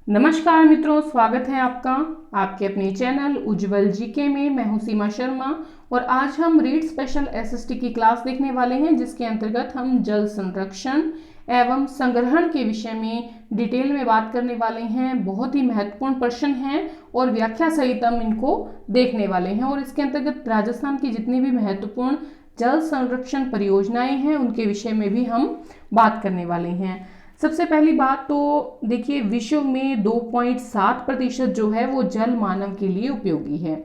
नमस्कार मित्रों, स्वागत है आपका आपके अपने चैनल उज्जवल जीके में। मैं हूं सीमा शर्मा और आज हम रीड स्पेशल एसएसटी की क्लास देखने वाले हैं, जिसके अंतर्गत हम जल संरक्षण एवं संग्रहण के विषय में डिटेल में बात करने वाले हैं। बहुत ही महत्वपूर्ण प्रश्न हैं और व्याख्या सहित हम इनको देखने वाले हैं। और इसके अंतर्गत राजस्थान की जितनी भी महत्वपूर्ण जल संरक्षण परियोजनाएं हैं उनके विषय में भी हम बात करने वाले हैं। सबसे पहली बात तो देखिए, विश्व में 2.7% जो है वो जल मानव के लिए उपयोगी है,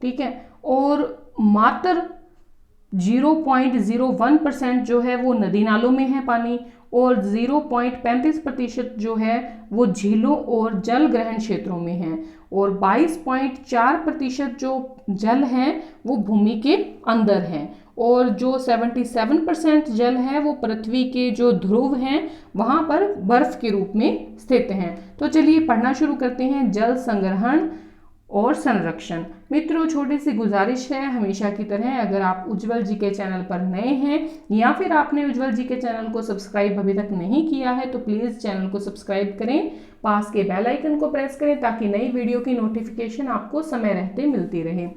ठीक है। और मात्र 0.01% जो है वो नदी नालों में है पानी, और 0.35% जो है वो झीलों और जल ग्रहण क्षेत्रों में है, और 22.4% जो जल है वो भूमि के अंदर है, और जो 77% जल है वो पृथ्वी के जो ध्रुव हैं वहां पर बर्फ के रूप में स्थित हैं। तो चलिए पढ़ना शुरू करते हैं। जल संग्रहण और संरक्षण। मित्रों, छोटी सी गुजारिश है, हमेशा की तरह अगर आप उज्जवल जी के चैनल पर नए हैं या फिर आपने उज्जवल जी के चैनल को सब्सक्राइब अभी तक नहीं किया है तो प्लीज़ चैनल को सब्सक्राइब करें, पास के बेल आइकन को प्रेस करें ताकि नई वीडियो की नोटिफिकेशन आपको समय रहते मिलती रहे।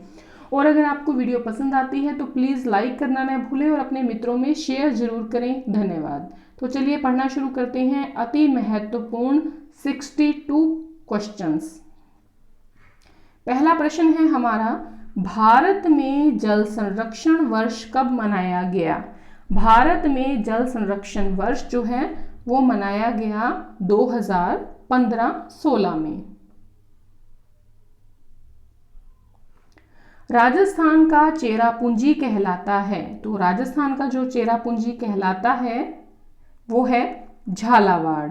और अगर आपको वीडियो पसंद आती है तो प्लीज़ लाइक करना न भूलें और अपने मित्रों में शेयर जरूर करें। धन्यवाद। तो चलिए पढ़ना शुरू करते हैं। अति महत्वपूर्ण 62 क्वेश्चंस। पहला प्रश्न है हमारा, भारत में जल संरक्षण वर्ष कब मनाया गया? भारत में जल संरक्षण वर्ष जो है वो मनाया गया 2015-16 में। राजस्थान का चेरापूंजी कहलाता है, तो राजस्थान का जो चेरापूंजी कहलाता है वो है झालावाड़।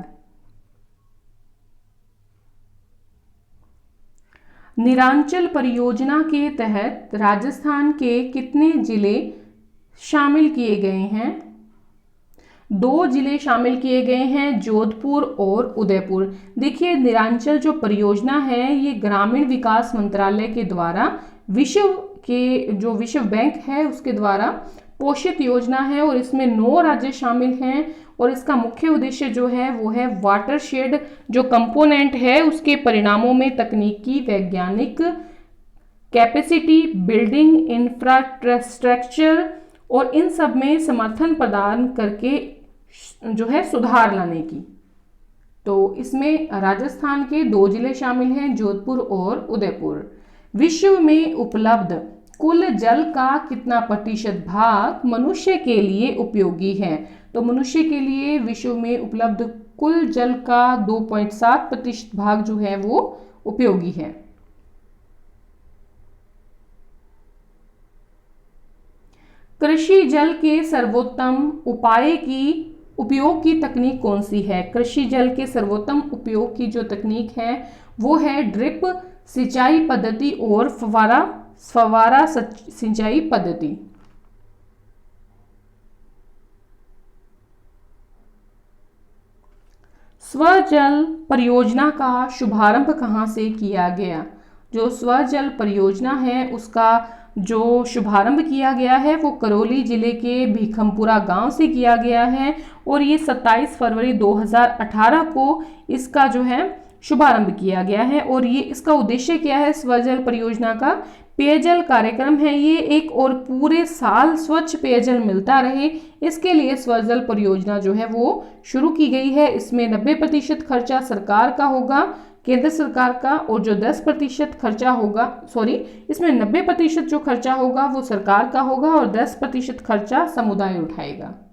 निरांचल परियोजना के तहत राजस्थान के कितने जिले शामिल किए गए हैं? 2 जिले शामिल किए गए हैं, जोधपुर और उदयपुर। देखिए, निरांचल जो परियोजना है ये ग्रामीण विकास मंत्रालय के द्वारा विश्व बैंक है उसके द्वारा पोषित योजना है, और इसमें 9 राज्य शामिल हैं। और इसका मुख्य उद्देश्य जो है वो है वाटरशेड जो कंपोनेंट है उसके परिणामों में तकनीकी, वैज्ञानिक, कैपेसिटी बिल्डिंग, इंफ्रास्ट्रक्चर और इन सब में समर्थन प्रदान करके जो है सुधार लाने की। तो इसमें राजस्थान के 2 जिले शामिल हैं, जोधपुर और उदयपुर। विश्व में उपलब्ध कुल जल का कितना प्रतिशत भाग मनुष्य के लिए उपयोगी है? तो मनुष्य के लिए विश्व में उपलब्ध कुल जल का 2.7% भाग जो है वो उपयोगी है। कृषि जल के सर्वोत्तम उपयोग की तकनीक कौन सी है? कृषि जल के सर्वोत्तम उपयोग की जो तकनीक है वो है ड्रिप सिंचाई पद्धति और फव्वारा सिंचाई पद्धति। स्वजल परियोजना का शुभारंभ कहाँ से किया गया? जो स्वजल परियोजना है उसका जो शुभारंभ किया गया है वो करौली जिले के भीखमपुरा गांव से किया गया है, और ये 27 फरवरी 2018 को इसका जो है शुभारंभ किया गया है। और ये इसका उद्देश्य क्या है? स्वजल परियोजना का पेयजल कार्यक्रम है ये एक, और पूरे साल स्वच्छ पेयजल मिलता रहे इसके लिए स्वजल परियोजना जो है वो शुरू की गई है। इसमें 90% खर्चा सरकार का होगा, केंद्र सरकार का, और जो 10% खर्चा होगा, इसमें 90% जो खर्चा होगा वो सरकार का होगा और 10% खर्चा समुदाय उठाएगा।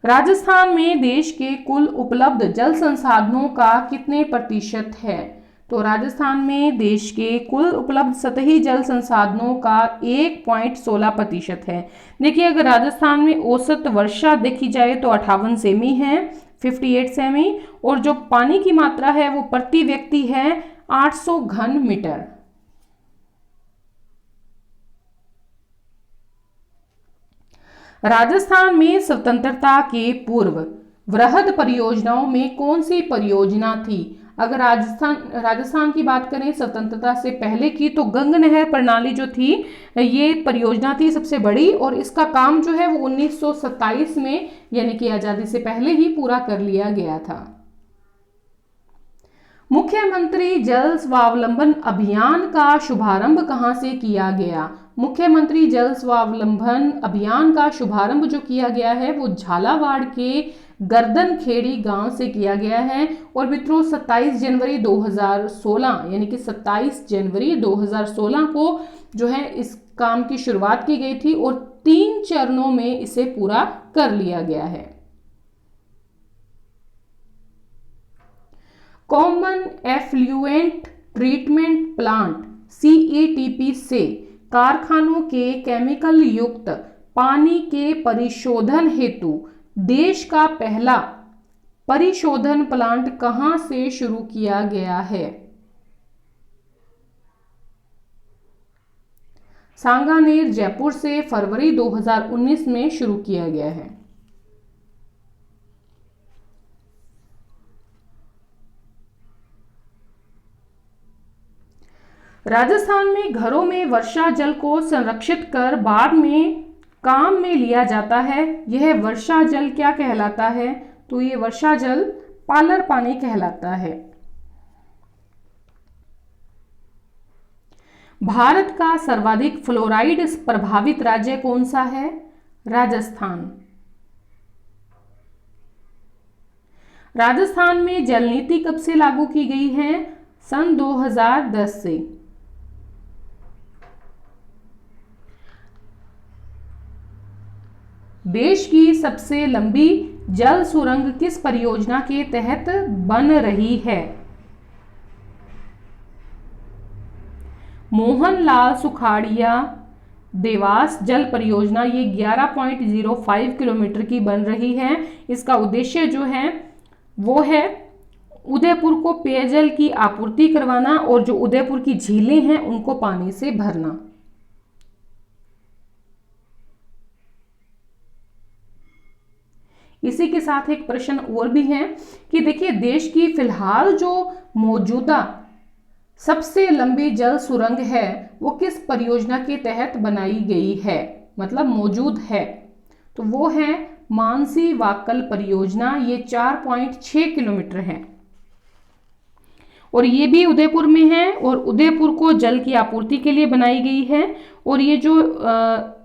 राजस्थान में देश के कुल उपलब्ध जल संसाधनों का कितने प्रतिशत है? तो राजस्थान में देश के कुल उपलब्ध सतही जल संसाधनों का 1.16% है। देखिए, अगर राजस्थान में औसत वर्षा देखी जाए तो 58 सेमी है, 58 सेमी, और जो पानी की मात्रा है वो प्रति व्यक्ति है 800 घन मीटर। राजस्थान में स्वतंत्रता के पूर्व वृहद परियोजनाओं में कौन सी परियोजना थी? अगर राजस्थान की बात करें स्वतंत्रता से पहले की, तो गंग नहर प्रणाली जो थी ये परियोजना थी सबसे बड़ी, और इसका काम जो है वो 1927 में यानी कि आज़ादी से पहले ही पूरा कर लिया गया था। मुख्यमंत्री जल स्वावलंबन अभियान का शुभारंभ कहाँ से किया गया? मुख्यमंत्री जल स्वावलंबन अभियान का शुभारंभ जो किया गया है वो झालावाड़ के गर्दनखेड़ी गांव से किया गया है। और मित्रों 27 जनवरी 2016 यानी कि 27 जनवरी 2016 को जो है इस काम की शुरुआत की गई थी और 3 चरणों में इसे पूरा कर लिया गया है। Common effluent treatment plant CETP से कारखानों के केमिकल युक्त पानी के परिशोधन हेतु देश का पहला परिशोधन प्लांट कहां से शुरू किया गया है? सांगानेर जयपुर से फरवरी 2019 में शुरू किया गया है। राजस्थान में घरों में वर्षा जल को संरक्षित कर बाद में काम में लिया जाता है। यह वर्षा जल क्या कहलाता है? तो ये वर्षा जल पालर पानी कहलाता है। भारत का सर्वाधिक फ्लोराइड प्रभावित राज्य कौन सा है? राजस्थान। राजस्थान में जल नीति कब से लागू की गई है? सन 2010 से। देश की सबसे लंबी जल सुरंग किस परियोजना के तहत बन रही है? मोहनलाल सुखाड़िया देवास जल परियोजना ये 11.05 किलोमीटर की बन रही है। इसका उद्देश्य जो है वो है उदयपुर को पेयजल की आपूर्ति करवाना और जो उदयपुर की झीलें हैं उनको पानी से भरना। इसी के साथ एक प्रश्न और भी है कि देखिए देश की फिलहाल जो मौजूदा सबसे लंबी जल सुरंग है वो किस परियोजना के तहत बनाई गई है, मतलब मौजूद है? तो वो है मानसी वाकल परियोजना। ये 4.6 किलोमीटर है और ये भी उदयपुर में है और उदयपुर को जल की आपूर्ति के लिए बनाई गई है। और ये जो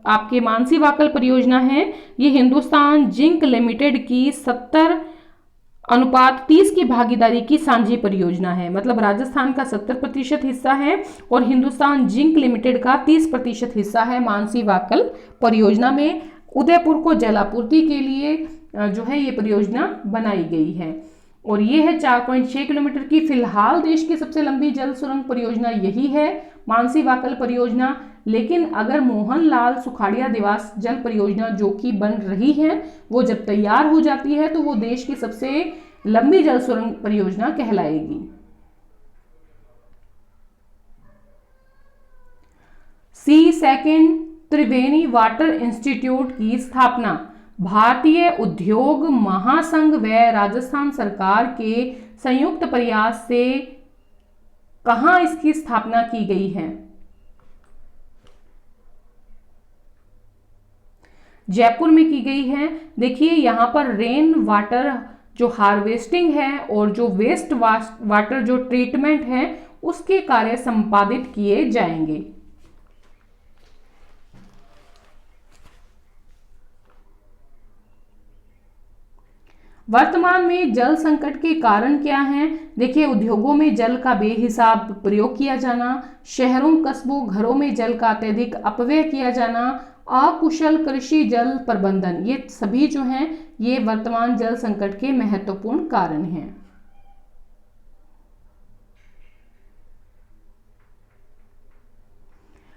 आपके मानसी वाकल परियोजना है ये हिंदुस्तान जिंक लिमिटेड की 70:30 की भागीदारी की साझी परियोजना है। मतलब राजस्थान का 70% हिस्सा है और हिंदुस्तान जिंक लिमिटेड का 30% हिस्सा है मानसी वाकल परियोजना में। उदयपुर को जल आपूर्ति के लिए जो है ये परियोजना बनाई गई है और ये है 4.6 किलोमीटर की। फिलहाल देश की सबसे लंबी जल सुरंग परियोजना यही है मानसी वाकल परियोजना। लेकिन अगर मोहनलाल सुखाड़िया देवास जल परियोजना जो कि बन रही है वो जब तैयार हो जाती है तो वो देश की सबसे लंबी जल सुरंग परियोजना कहलाएगी। सेकंड त्रिवेणी वाटर इंस्टीट्यूट की स्थापना भारतीय उद्योग महासंघ व राजस्थान सरकार के संयुक्त प्रयास से कहां इसकी स्थापना की गई है? जयपुर में की गई है। देखिए यहां पर रेन वाटर जो हार्वेस्टिंग है और जो वेस्ट वाटर जो ट्रीटमेंट है उसके कार्य संपादित किए जाएंगे। वर्तमान में जल संकट के कारण क्या हैं? देखिए उद्योगों में जल का बेहिसाब प्रयोग किया जाना, शहरों कस्बों घरों में जल का अत्यधिक अपव्यय किया जाना, अकुशल कृषि जल प्रबंधन, ये सभी जो हैं ये वर्तमान जल संकट के महत्वपूर्ण कारण हैं।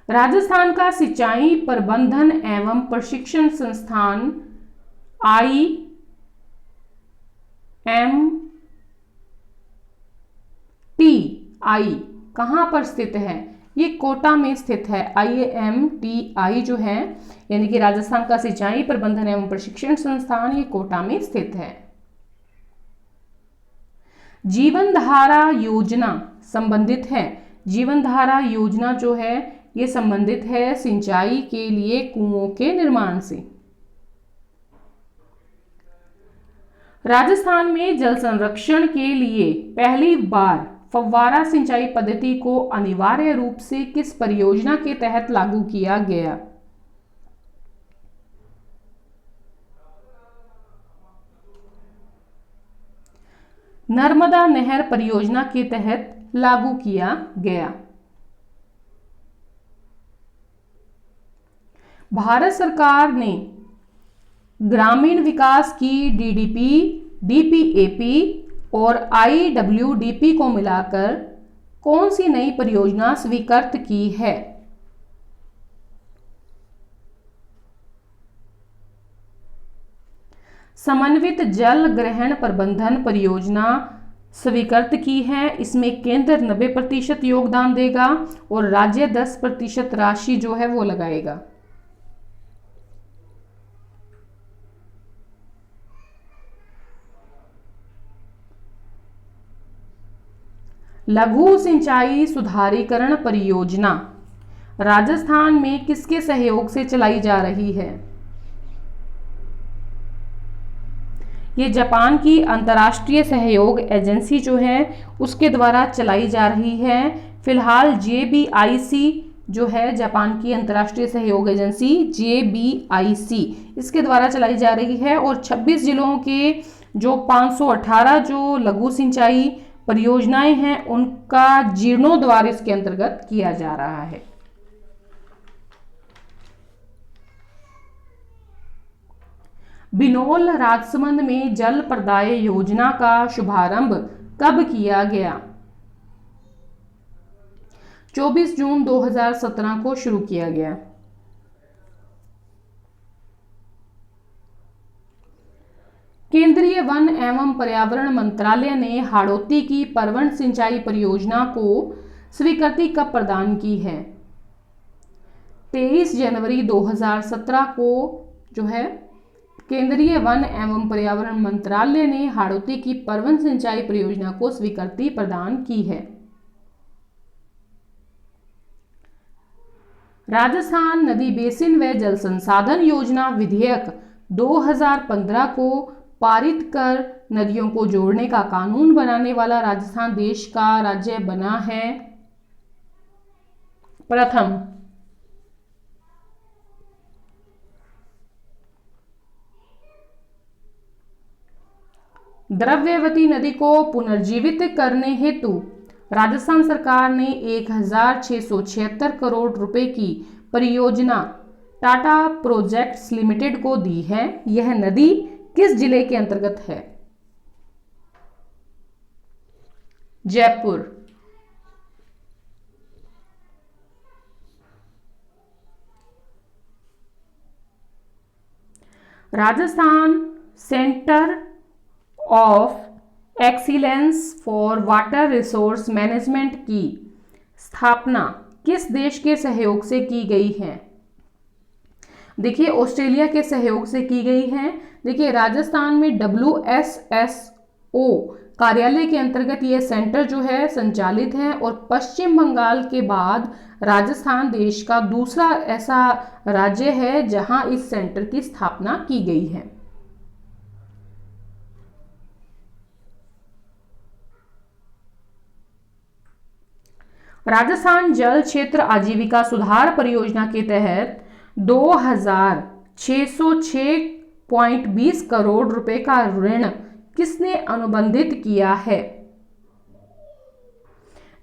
राजस्थान का सिंचाई प्रबंधन एवं प्रशिक्षण संस्थान IMTI कहां पर स्थित है? ये कोटा में स्थित है। IMTI जो है यानी कि राजस्थान का सिंचाई प्रबंधन एवं प्रशिक्षण संस्थान ये कोटा में स्थित है। जीवन धारा योजना संबंधित है। जीवन धारा योजना जो है ये संबंधित है सिंचाई के लिए कुओं के निर्माण से। राजस्थान में जल संरक्षण के लिए पहली बार फव्वारा सिंचाई पद्धति को अनिवार्य रूप से किस परियोजना के तहत लागू किया गया? नर्मदा नहर परियोजना के तहत लागू किया गया। भारत सरकार ने ग्रामीण विकास की डीडीपी, डीपीएपी और आईडब्ल्यूडीपी को मिलाकर कौन सी नई परियोजना स्वीकृत की है? समन्वित जल ग्रहण प्रबंधन परियोजना स्वीकृत की है। इसमें केंद्र 90% योगदान देगा और राज्य 10% राशि जो है वो लगाएगा। लघु सिंचाई सुधारीकरण परियोजना राजस्थान में किसके सहयोग से चलाई जा रही है? ये जापान की अंतर्राष्ट्रीय सहयोग एजेंसी जो है उसके द्वारा चलाई जा रही है। फिलहाल JBIC जो है जापान की अंतर्राष्ट्रीय सहयोग एजेंसी JBIC इसके द्वारा चलाई जा रही है और 26 जिलों के जो 518 जो लघु सिंचाई परियोजनाएं हैं उनका जीर्णोद्धार इसके अंतर्गत किया जा रहा है। बिनोल राजसमंद में जल प्रदाय योजना का शुभारंभ कब किया गया? 24 जून 2017 को शुरू किया गया। केंद्रीय वन एवं पर्यावरण मंत्रालय ने हाड़ौती की परवण सिंचाई परियोजना को स्वीकृति कब प्रदान की है? 23 जनवरी 2017 को जो है केंद्रीय वन एवं पर्यावरण मंत्रालय ने हाड़ौती की परवण सिंचाई परियोजना को स्वीकृति प्रदान की है। राजस्थान नदी बेसिन व जल संसाधन योजना विधेयक 2015 को पारित कर नदियों को जोड़ने का कानून बनाने वाला राजस्थान देश का राज्य बना है। प्रथम। द्रव्यवती नदी को पुनर्जीवित करने हेतु राजस्थान सरकार ने 1676 करोड़ रुपए की परियोजना टाटा प्रोजेक्ट्स लिमिटेड को दी है। यह नदी किस जिले के अंतर्गत है? Jaipur. Rajasthan centre of excellence for water resource management की स्थापना किस देश के सहयोग से की गई है? देखिए ऑस्ट्रेलिया के सहयोग से की गई है। देखिए राजस्थान में WSSO कार्यालय के अंतर्गत ये सेंटर जो है संचालित है और पश्चिम बंगाल के बाद राजस्थान देश का दूसरा ऐसा राज्य है जहां इस सेंटर की स्थापना की गई है। राजस्थान जल क्षेत्र आजीविका सुधार परियोजना के तहत 2606.20 करोड़ रुपए का ऋण किसने अनुबंधित किया है?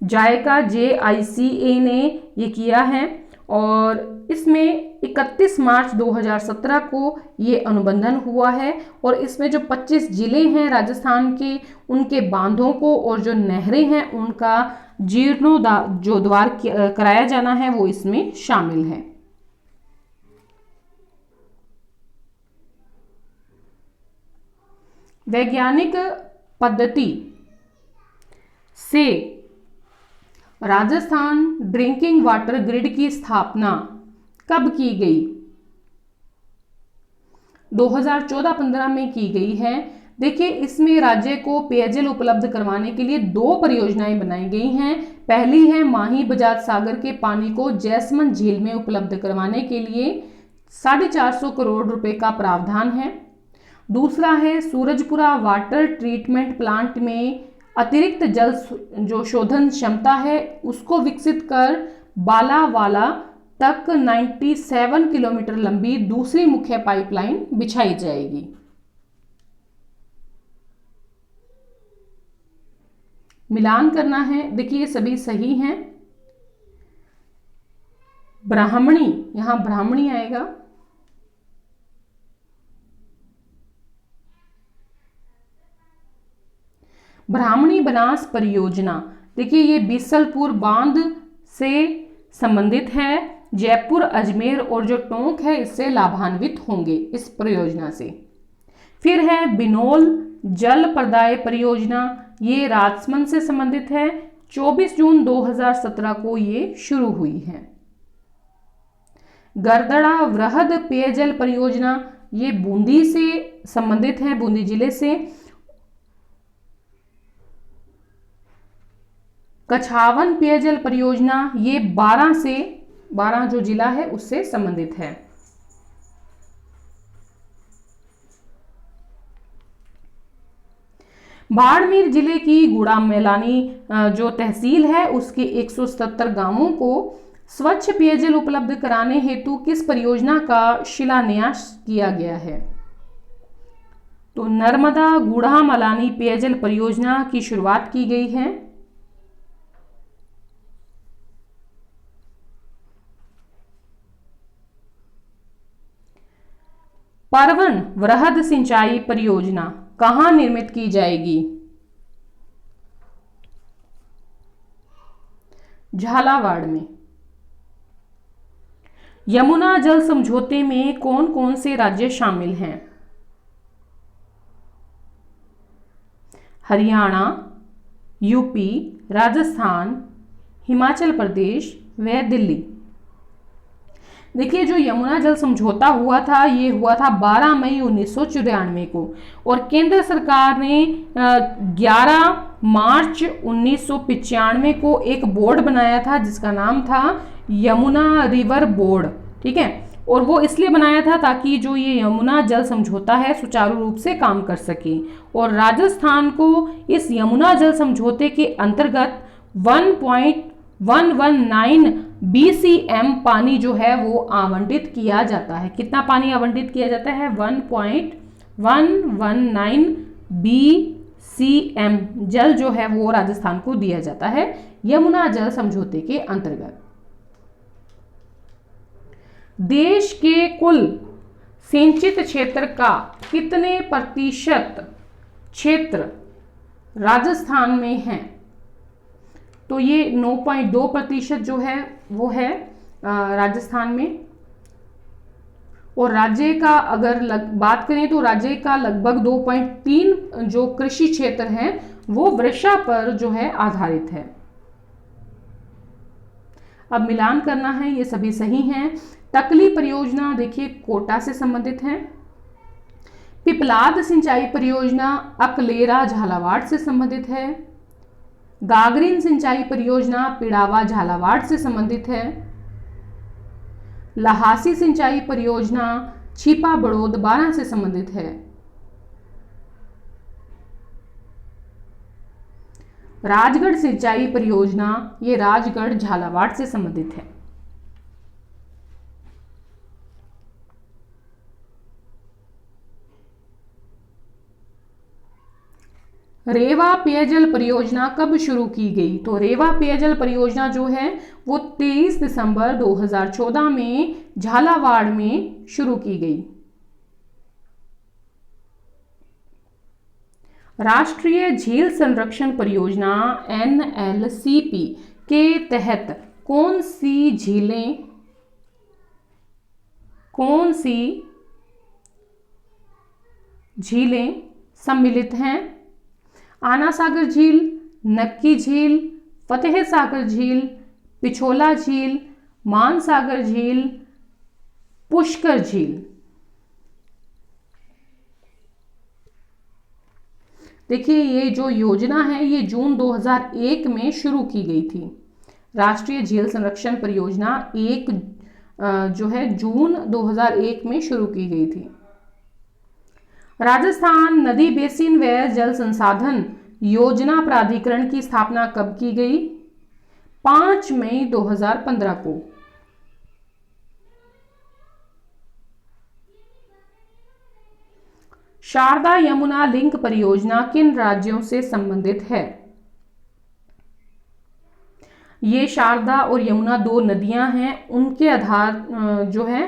जायका JICA ने ये किया है और इसमें 31 मार्च 2017 को ये अनुबंधन हुआ है और इसमें जो 25 जिले हैं राजस्थान के उनके बांधों को और जो नहरें हैं उनका जीर्णोद्धार कराया जाना है वो इसमें शामिल है। वैज्ञानिक पद्धति से राजस्थान ड्रिंकिंग वाटर ग्रिड की स्थापना कब की गई? 2014-15 में की गई है। देखिए इसमें राज्य को पेयजल उपलब्ध करवाने के लिए 2 परियोजनाएं बनाई गई हैं। पहली है माही बजाज सागर के पानी को जैसमंद झील में उपलब्ध करवाने के लिए 450 करोड़ रुपए का प्रावधान है। दूसरा है सूरजपुरा वाटर ट्रीटमेंट प्लांट में अतिरिक्त जल जो शोधन क्षमता है उसको विकसित कर बालावाला तक 97 किलोमीटर लंबी दूसरी मुख्य पाइपलाइन बिछाई जाएगी। मिलान करना है, देखिए ये सभी सही हैं। ब्राह्मणी, यहां ब्राह्मणी आएगा। ब्राह्मणी बनास परियोजना, देखिए ये बीसलपुर बांध से संबंधित है। जयपुर, अजमेर और जो टोंक है इससे लाभान्वित होंगे इस परियोजना से। फिर है बिनोल जल प्रदाय परियोजना, ये राजसमंद से संबंधित है। 24 जून 2017 को ये शुरू हुई है। गरदड़ा वृहद पेयजल परियोजना, ये बूंदी से संबंधित है, बूंदी जिले से। कछावन पेयजल परियोजना, ये 12 जो जिला है उससे संबंधित है। बाड़मेर जिले की गुड़ामेलानी जो तहसील है उसके 177 गांवों को स्वच्छ पेयजल उपलब्ध कराने हेतु किस परियोजना का शिलान्यास किया गया है? तो नर्मदा गुड़ामलानी पेयजल परियोजना की शुरुआत की गई है। परवन वृहद सिंचाई परियोजना कहां निर्मित की जाएगी? झालावाड़ में। यमुना जल समझौते में कौन कौन से राज्य शामिल हैं? हरियाणा, यूपी, राजस्थान, हिमाचल प्रदेश व दिल्ली। देखिए जो यमुना जल समझौता हुआ था ये हुआ था 12 मई 1994 को, और केंद्र सरकार ने 11 मार्च 1995 को एक बोर्ड बनाया था जिसका नाम था यमुना रिवर बोर्ड। ठीक है, और वो इसलिए बनाया था ताकि जो ये यमुना जल समझौता है सुचारू रूप से काम कर सके। और राजस्थान को इस यमुना जल समझौते के अंतर्गत 1.119 BCM पानी जो है वो आवंटित किया जाता है। कितना पानी आवंटित किया जाता है? 1.119 BCM जल जो है वो राजस्थान को दिया जाता है यमुना जल समझौते के अंतर्गत। देश के कुल सिंचित क्षेत्र का कितने प्रतिशत क्षेत्र राजस्थान में है? तो ये 9.2% जो है वो है राजस्थान में। और राज्य का अगर बात करें तो राज्य का लगभग 2.3 जो कृषि क्षेत्र है वो वर्षा पर जो है आधारित है। अब मिलान करना है, ये सभी सही हैं। तकली परियोजना देखिए कोटा से संबंधित है। पिपलाद सिंचाई परियोजना अकलेरा झालावाड़ से संबंधित है। गागरीन सिंचाई परियोजना पिड़ावा झालावाड़ से संबंधित है। लहासी सिंचाई परियोजना छिपा बड़ौद बारां से संबंधित है। राजगढ़ सिंचाई परियोजना ये राजगढ़ झालावाड़ से संबंधित है। रेवा पेयजल परियोजना कब शुरू की गई? तो रेवा पेयजल परियोजना जो है वो 23 दिसंबर 2014 में झालावाड़ में शुरू की गई। राष्ट्रीय झील संरक्षण परियोजना NLCP के तहत कौन सी झीलें सम्मिलित हैं? आना सागर झील, नक्की झील, फतेह सागर झील, पिछोला झील, मानसागर झील, पुष्कर झील। देखिए ये जो योजना है ये जून 2001 में शुरू की गई थी। राष्ट्रीय झील संरक्षण परियोजना जो है जून 2001 में शुरू की गई थी। राजस्थान नदी बेसिन व जल संसाधन योजना प्राधिकरण की स्थापना कब की गई? 5 मई 2015 को। शारदा यमुना लिंक परियोजना किन राज्यों से संबंधित है? ये शारदा और यमुना दो नदियां हैं, उनके आधार जो है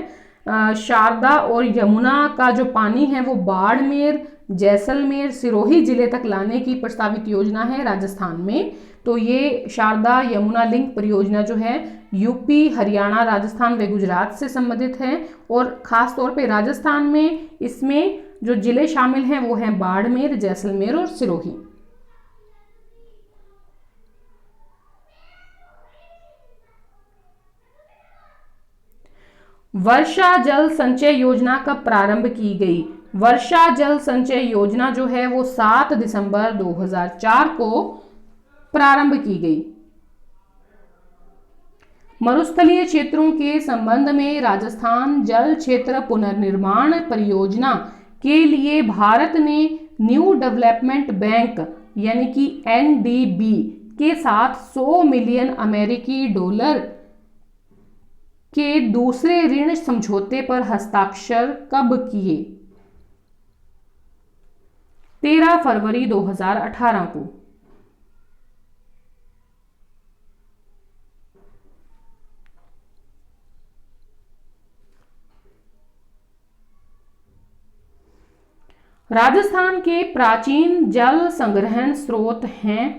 शारदा और यमुना का जो पानी है वो बाड़मेर, जैसलमेर, सिरोही जिले तक लाने की प्रस्तावित योजना है राजस्थान में। तो ये शारदा यमुना लिंक परियोजना जो है यूपी, हरियाणा, राजस्थान व गुजरात से संबंधित है। और खास तौर पे राजस्थान में इसमें जो जिले शामिल हैं वो हैं बाड़मेर, जैसलमेर और सिरोही। वर्षा जल संचय योजना कब प्रारंभ की गई? वर्षा जल संचय योजना जो है वो 7 दिसंबर 2004 को प्रारंभ की गई। मरुस्थलीय क्षेत्रों के संबंध में राजस्थान जल क्षेत्र पुनर्निर्माण परियोजना के लिए भारत ने न्यू डेवलपमेंट बैंक यानी कि एनडीबी के साथ 100 मिलियन अमेरिकी डॉलर के दूसरे ऋण समझौते पर हस्ताक्षर कब किए? 13 फरवरी 2018 को। राजस्थान के प्राचीन जल संग्रहण स्रोत हैं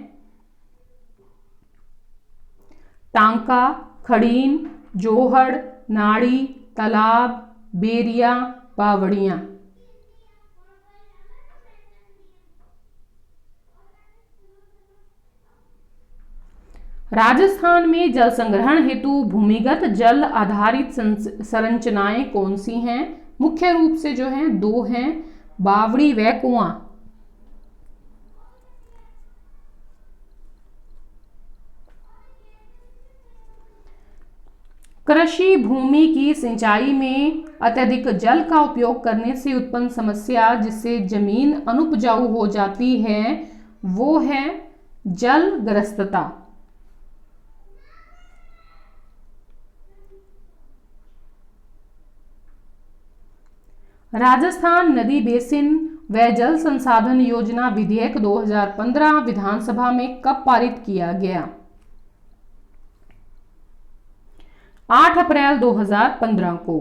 टांका, खड़ीम, जोहड़, नाड़ी, तालाब, बेरिया, बावड़ियां। राजस्थान में जल संग्रहण हेतु भूमिगत जल आधारित संरचनाएं कौन सी हैं? मुख्य रूप से जो हैं दो हैं, बावड़ी व कुआं। कृषि भूमि की सिंचाई में अत्यधिक जल का उपयोग करने से उत्पन्न समस्या जिससे जमीन अनुपजाऊ हो जाती है वो है जलग्रस्तता। राजस्थान नदी बेसिन व जल संसाधन योजना विधेयक 2015 विधानसभा में कब पारित किया गया? 8 अप्रैल 2015 को।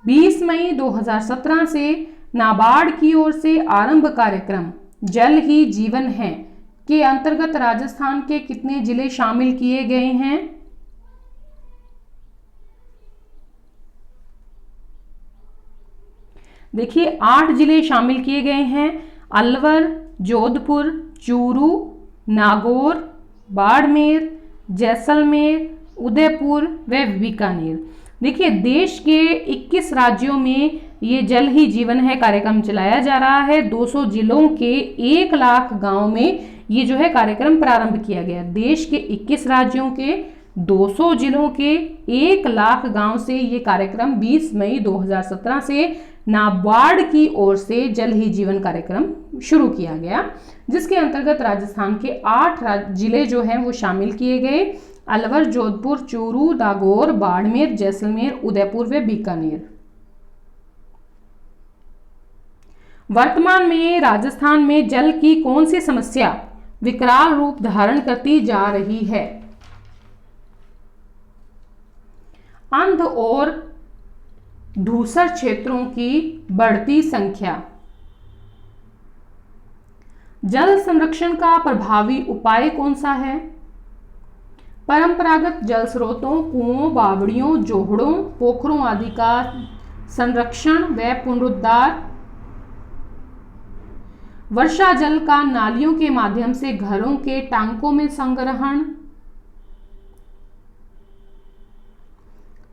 बीस मई 2017 से नाबार्ड की ओर से आरंभ कार्यक्रम जल ही जीवन है के अंतर्गत राजस्थान के कितने जिले शामिल किए गए हैं? देखिए 8 जिले शामिल किए गए हैं। अलवर, जोधपुर, चूरू, नागौर, बाड़मेर, जैसलमेर, उदयपुर व बीकानेर। देखिए देश के 21 राज्यों में ये जल ही जीवन है कार्यक्रम चलाया जा रहा है। 200 जिलों के 1 लाख गांव में ये जो है कार्यक्रम प्रारंभ किया गया। देश के 21 राज्यों के 200 जिलों के 1 लाख गांव से ये कार्यक्रम 20 मई 2017 से नाबार्ड की ओर से जल ही जीवन कार्यक्रम शुरू किया गया, जिसके अंतर्गत राजस्थान के 8 जिले जो हैं वो शामिल किए गए। अलवर, जोधपुर, चूरू, नागौर, बाड़मेर, जैसलमेर, उदयपुर व बीकानेर। वर्तमान में राजस्थान में जल की कौन सी समस्या विकराल रूप धारण करती जा रही है? अंध और धूसर क्षेत्रों की बढ़ती संख्या। जल संरक्षण का प्रभावी उपाय कौन सा है? परंपरागत जल स्रोतों, कुओं, बावड़ियों, जोहड़ों, पोखरों आदि का संरक्षण व पुनरुद्धार, वर्षा जल का नालियों के माध्यम से घरों के टांकों में संग्रहण,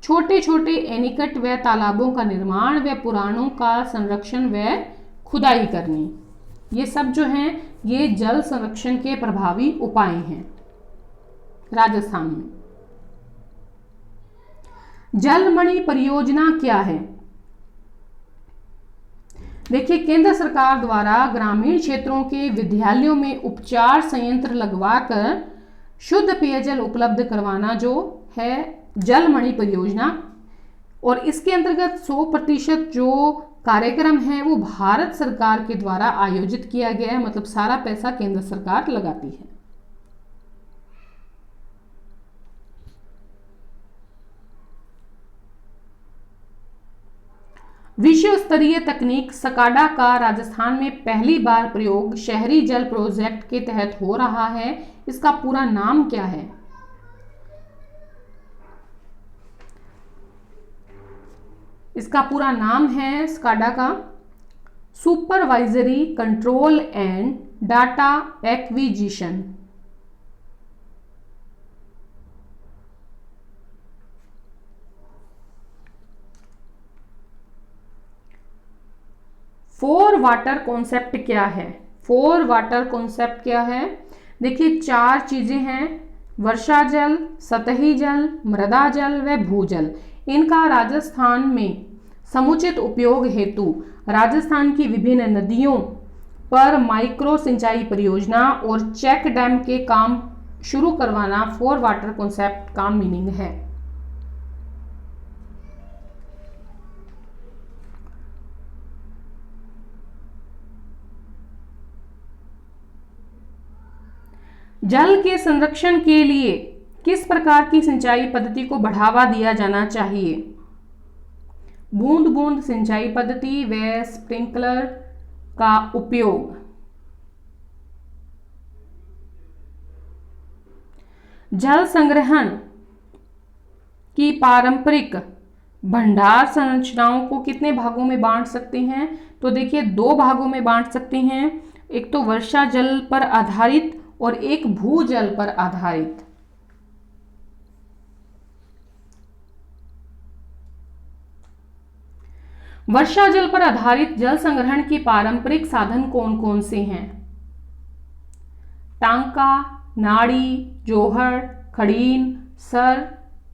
छोटे छोटे एनीकट व तालाबों का निर्माण व पुराणों का संरक्षण व खुदाई करनी, ये सब जो हैं ये जल संरक्षण के प्रभावी उपाय हैं राजस्थान में। जलमणि परियोजना क्या है? देखिए, केंद्र सरकार द्वारा ग्रामीण क्षेत्रों के विद्यालयों में उपचार संयंत्र लगवाकर शुद्ध पेयजल उपलब्ध करवाना जो है जलमणि परियोजना। और इसके अंतर्गत 100% जो कार्यक्रम है वो भारत सरकार के द्वारा आयोजित किया गया है, मतलब सारा पैसा केंद्र सरकार लगाती है। विश्व स्तरीय तकनीक सकाडा का राजस्थान में पहली बार प्रयोग शहरी जल प्रोजेक्ट के तहत हो रहा है। इसका पूरा नाम क्या है? इसका पूरा नाम है स्काडा का supervisory control and data acquisition. Four water concept क्या है? फोर वाटर कॉन्सेप्ट क्या है? देखिए, 4 चीजें हैं, वर्षा जल, सतही जल, मृदा जल व भूजल। इनका राजस्थान में समुचित उपयोग हेतु राजस्थान की विभिन्न नदियों पर माइक्रो सिंचाई परियोजना और चेक डैम के काम शुरू करवाना फोर वाटर कॉन्सेप्ट का मीनिंग है। जल के संरक्षण के लिए किस प्रकार की सिंचाई पद्धति को बढ़ावा दिया जाना चाहिए? बूंद बूंद सिंचाई पद्धति व स्प्रिंकलर का उपयोग। जल संग्रहण की पारंपरिक भंडार संरचनाओं को कितने भागों में बांट सकते हैं? तो देखिए, 2 भागों में बांट सकते हैं, एक तो वर्षा जल पर आधारित और एक भूजल पर आधारित। वर्षा जल पर आधारित जल संग्रहण के पारंपरिक साधन कौन कौन से हैं? टांका, नाड़ी, जोहड़, खड़ीन, सर,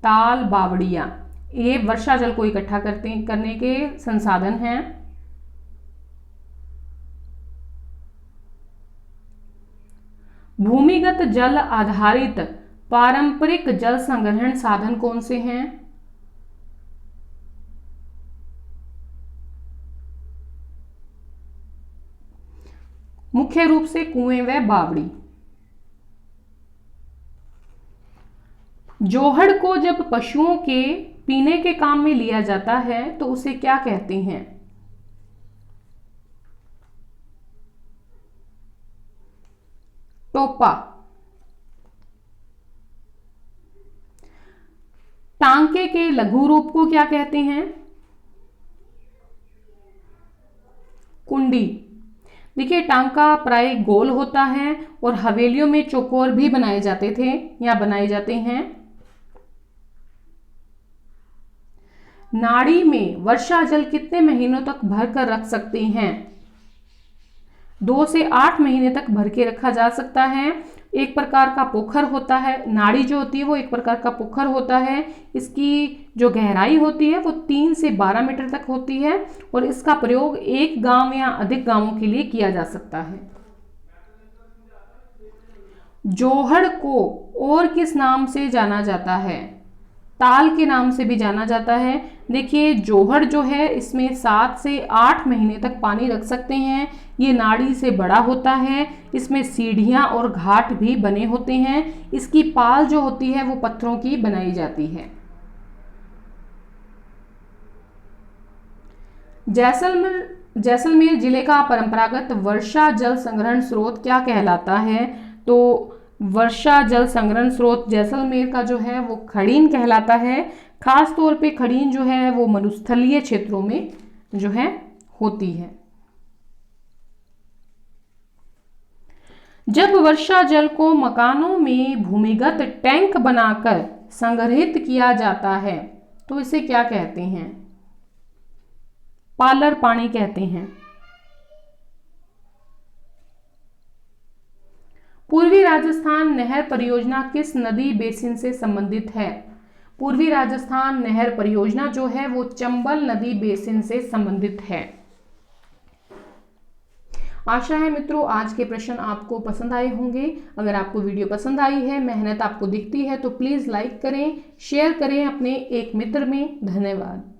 ताल, बावड़िया। ये वर्षा जल को इकट्ठा करने के संसाधन हैं। भूमिगत जल आधारित पारंपरिक जल संग्रहण साधन कौन से हैं? मुख्य रूप से कुएं व बावड़ी। जोहड़ को जब पशुओं के पीने के काम में लिया जाता है तो उसे क्या कहते हैं? टोपा। टांके के लघु रूप को क्या कहते हैं? कुंडी। देखिए, टांका प्राय गोल होता है और हवेलियों में चौकोर भी बनाए जाते थे या बनाए जाते हैं। नाड़ी में वर्षा जल कितने महीनों तक भर कर रख सकते हैं? 2 से 8 महीने तक भर के रखा जा सकता है। एक प्रकार का पोखर होता है, नाड़ी जो होती है वो एक प्रकार का पोखर होता है। इसकी जो गहराई होती है वो 3 से 12 मीटर तक होती है और इसका प्रयोग एक गांव या अधिक गांवों के लिए किया जा सकता है। जोहड़ को और किस नाम से जाना जाता है? ताल के नाम से भी जाना जाता है। देखिए, जोहड़ जो है इसमें 7 से 8 महीने तक पानी रख सकते हैं। ये नाड़ी से बड़ा होता है, इसमें सीढ़ियां और घाट भी बने होते हैं। इसकी पाल जो होती है वो पत्थरों की बनाई जाती है। जैसलमेर जिले का परंपरागत वर्षा जल संग्रहण स्रोत क्या कहलाता है? तो वर्षा जल संग्रहण स्रोत जैसलमेर का जो है वो खड़ीन कहलाता है। खास तौर पे खड़ीन जो है वो मरुस्थलीय क्षेत्रों में जो है होती है। जब वर्षा जल को मकानों में भूमिगत टैंक बनाकर संग्रहित किया जाता है तो इसे क्या कहते हैं? पालर पानी कहते हैं। पूर्वी राजस्थान नहर परियोजना किस नदी बेसिन से संबंधित है? पूर्वी राजस्थान नहर परियोजना जो है वो चंबल नदी बेसिन से संबंधित है। आशा है मित्रों आज के प्रश्न आपको पसंद आए होंगे। अगर आपको वीडियो पसंद आई है, मेहनत आपको दिखती है तो प्लीज़ लाइक करें, शेयर करें अपने एक मित्र में। धन्यवाद।